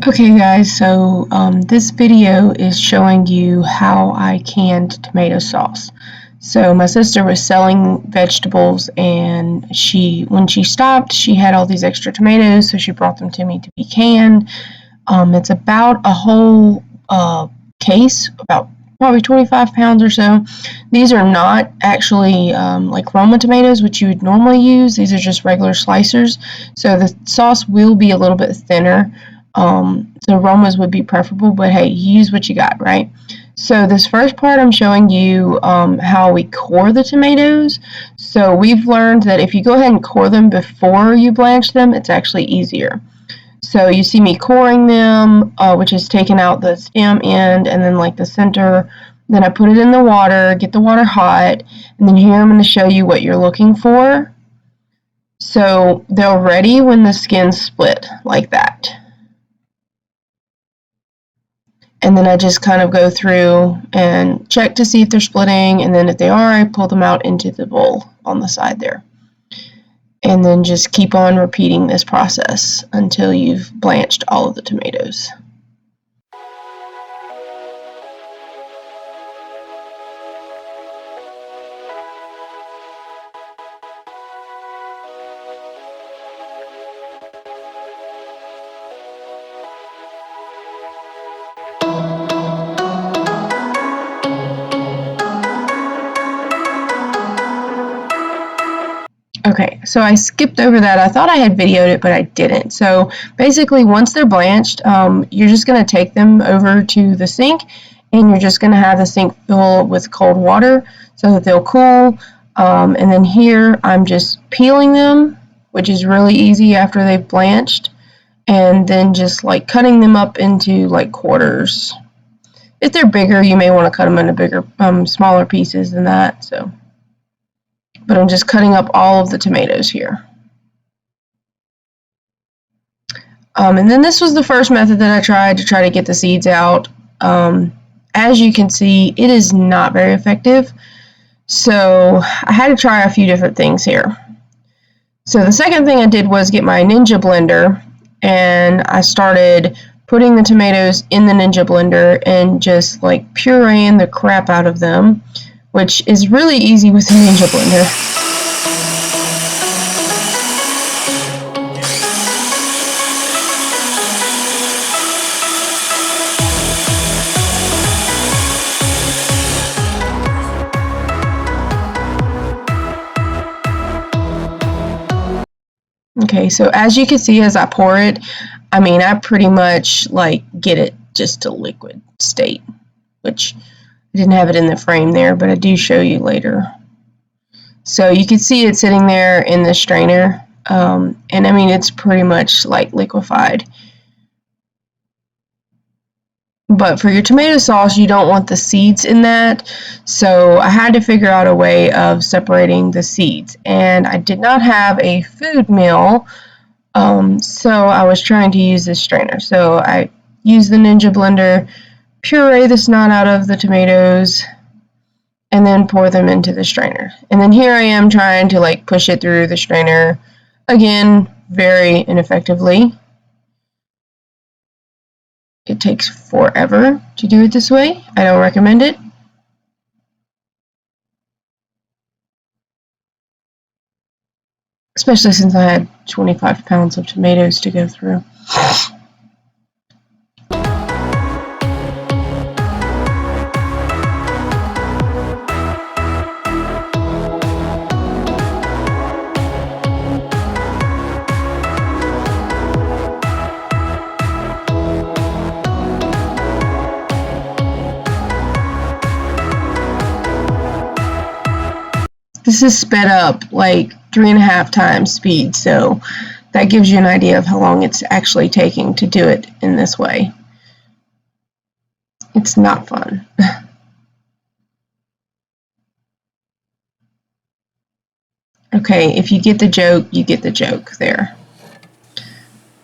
Okay guys, so this video is showing you how I canned tomato sauce. So my sister was selling vegetables and when she stopped, she had all these extra tomatoes, so she brought them to me to be canned. It's about a whole case, about probably 25 pounds or so. These are not actually like Roma tomatoes, which you would normally use. These are just regular slicers, so the sauce will be a little bit thinner. So Romas would be preferable, but hey, use what you got, right? So this first part I'm showing you how we core the tomatoes. So we've learned that if you go ahead and core them before you blanch them, it's actually easier. So you see me coring them, which is taking out the stem end and then like the center. Then I put it in the water, get the water hot, and then here I'm going to show you what you're looking for. So they're ready when the skin's split, like that. And then I just kind of go through and check to see if they're splitting, and then if they are, I pull them out into the bowl on the side there. And then just keep on repeating this process until you've blanched all of the tomatoes. Okay, so I skipped over that. I thought I had videoed it, but I didn't. So basically, once they're blanched, you're just going to take them over to the sink, and you're just going to have the sink fill with cold water so that they'll cool. And then here, I'm just peeling them, which is really easy after they've blanched, and then just like cutting them up into like quarters. If they're bigger, you may want to cut them into bigger, smaller pieces than that. But I'm just cutting up all of the tomatoes here. And then this was the first method that I tried to try to get the seeds out. As you can see, it is not very effective. So I had to try a few different things here. So the second thing I did was get my Ninja blender, and I started putting the tomatoes in the Ninja blender and just like pureeing the crap out of them, which is really easy with the Ninja blender. Okay, so as you can see as I pour it, I pretty much like get it just to liquid state, which I didn't have it in the frame there, but I do show you later. So you can see it sitting there in the strainer, and it's pretty much like liquefied. But for your tomato sauce, you don't want the seeds in that, so I had to figure out a way of separating the seeds. And I did not have a food mill, so I was trying to use this strainer. So I used the Ninja blender, puree the snot out of the tomatoes, and then pour them into the strainer. And then here I am trying to like push it through the strainer, again, very ineffectively. It takes forever to do it this way. I don't recommend it. Especially since I had 25 pounds of tomatoes to go through. This is sped up like 3.5 times speed, so that gives you an idea of how long it's actually taking to do it in this way. It's not fun. Okay, if you get the joke, you get the joke there.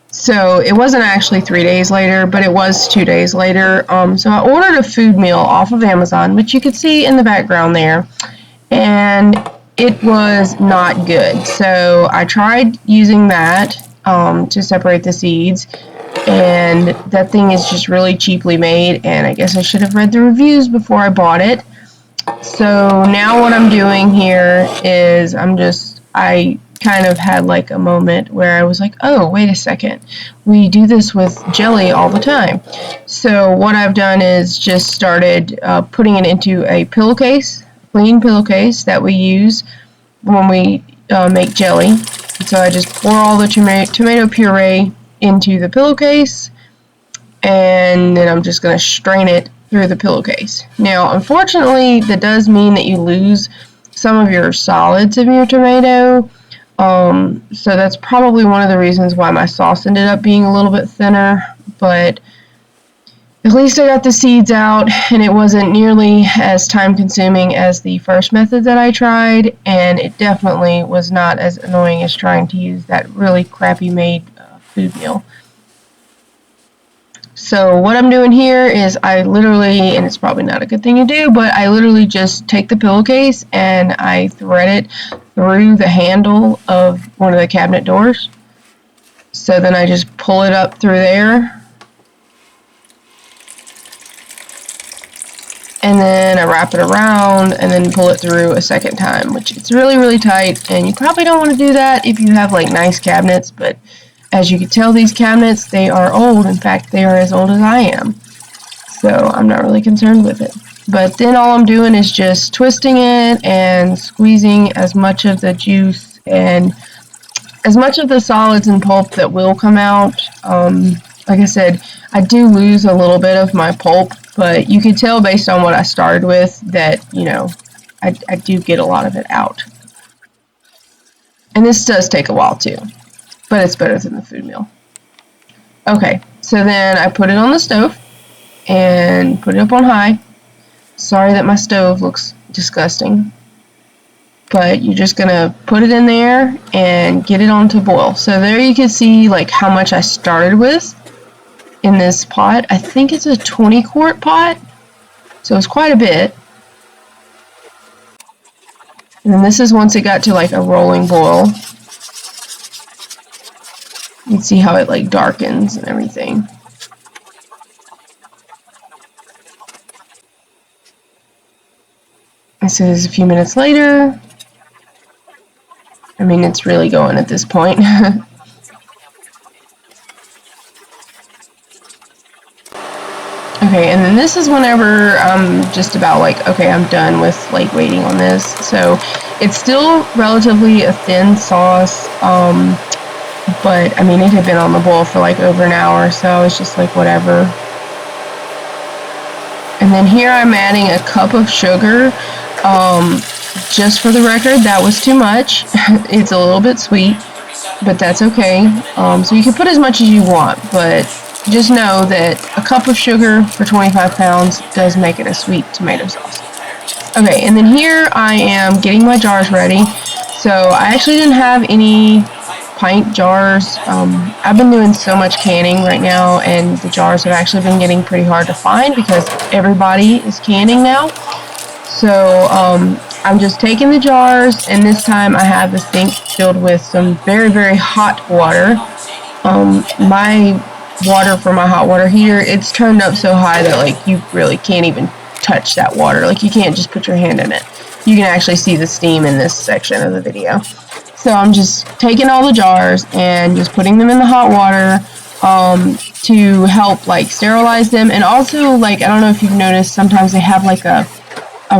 So it wasn't actually 3 days later, but it was 2 days later. So I ordered a food meal off of Amazon, which you could see in the background there, and it was not good. So I tried using that to separate the seeds, and that thing is just really cheaply made, and I guess I should have read the reviews before I bought it. So now what I'm doing here is I kind of had like a moment where I was like, oh, wait a second, we do this with jelly all the time. So what I've done is just started putting it into a pillowcase, clean pillowcase that we use when we make jelly. So I just pour all the tomato puree into the pillowcase, and then I'm just going to strain it through the pillowcase. Now, unfortunately, that does mean that you lose some of your solids of your tomato. So that's probably one of the reasons why my sauce ended up being a little bit thinner, but at least I got the seeds out, and it wasn't nearly as time consuming as the first method that I tried, and it definitely was not as annoying as trying to use that really crappy made food meal. So what I'm doing here is I literally, and it's probably not a good thing to do, but I literally just take the pillowcase and I thread it through the handle of one of the cabinet doors. So then I just pull it up through there, and then I wrap it around and then pull it through a second time, which it's really, really tight, and you probably don't want to do that if you have like nice cabinets, but as you can tell, these cabinets, they are old. In fact, they are as old as I am, so I'm not really concerned with it. But then all I'm doing is just twisting it and squeezing as much of the juice and as much of the solids and pulp that will come out. Like I said, I do lose a little bit of my pulp, but you can tell based on what I started with that, you know, I do get a lot of it out. And this does take a while too, but it's better than the food meal. Okay, so then I put it on the stove and put it up on high. Sorry that my stove looks disgusting, but you're just gonna put it in there and get it on to boil. So there you can see like how much I started with in this pot. I think it's a 20-quart pot, so it's quite a bit. And then this is once it got to like a rolling boil. You can see how it like darkens and everything. This is a few minutes later. I mean, it's really going at this point. Okay, and then this is whenever I'm just about like, okay, I'm done with like waiting on this. So it's still relatively a thin sauce, but I mean, it had been on the boil for like over an hour, so I was just like, whatever. And then here I'm adding a cup of sugar. Just for the record, that was too much. It's a little bit sweet, but that's okay. So you can put as much as you want, but just know that a cup of sugar for 25 pounds does make it a sweet tomato sauce. Okay, and then here I am getting my jars ready. So I actually didn't have any pint jars. I've been doing so much canning right now, and the jars have actually been getting pretty hard to find because everybody is canning now. So I'm just taking the jars, and this time I have the sink filled with some very, very hot water. My water for my hot water heater, it's turned up so high that like you really can't even touch that water. Like you can't just put your hand in it. You can actually see the steam in this section of the video. So I'm just taking all the jars and just putting them in the hot water to help like sterilize them. And also, like, I don't know if you've noticed, sometimes they have like a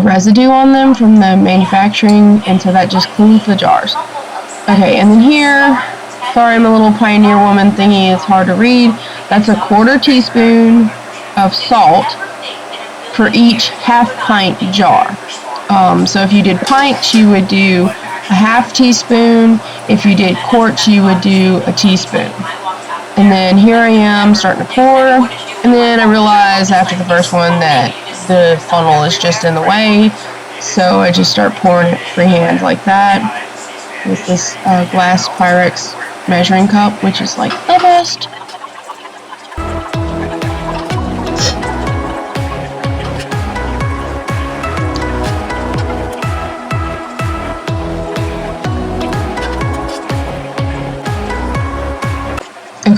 residue on them from the manufacturing, and so that just cleans the jars. Okay, and then here, sorry, I'm a little Pioneer Woman thingy, it's hard to read. That's a 1/4 teaspoon of salt for each half pint jar. So if you did pints, you would do a half teaspoon. If you did quarts, you would do a teaspoon. And then here I am starting to pour, and then I realized after the first one that the funnel is just in the way, so I just start pouring it freehand like that with this glass Pyrex measuring cup, which is like the best.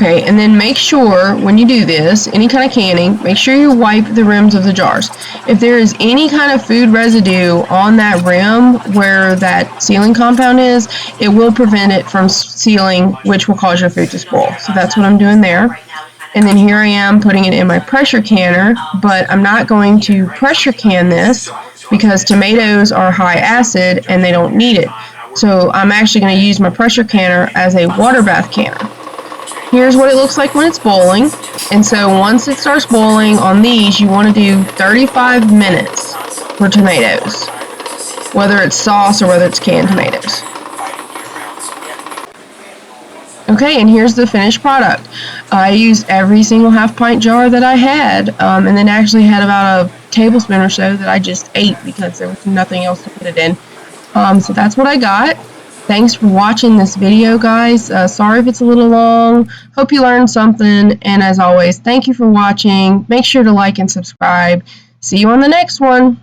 Okay, and then make sure when you do this, any kind of canning, make sure you wipe the rims of the jars. If there is any kind of food residue on that rim where that sealing compound is, it will prevent it from sealing, which will cause your food to spoil. So that's what I'm doing there. And then here I am putting it in my pressure canner, but I'm not going to pressure can this because tomatoes are high acid and they don't need it. So I'm actually going to use my pressure canner as a water bath canner. Here's what it looks like when it's boiling. And so once it starts boiling on these, you want to do 35 minutes for tomatoes, whether it's sauce or whether it's canned tomatoes. Okay, and here's the finished product. I used every single half-pint jar that I had, and then actually had about a tablespoon or so that I just ate because there was nothing else to put it in. So that's what I got. Thanks for watching this video, guys. Sorry if it's a little long. Hope you learned something, and as always, thank you for watching. Make sure to like and subscribe. See you on the next one.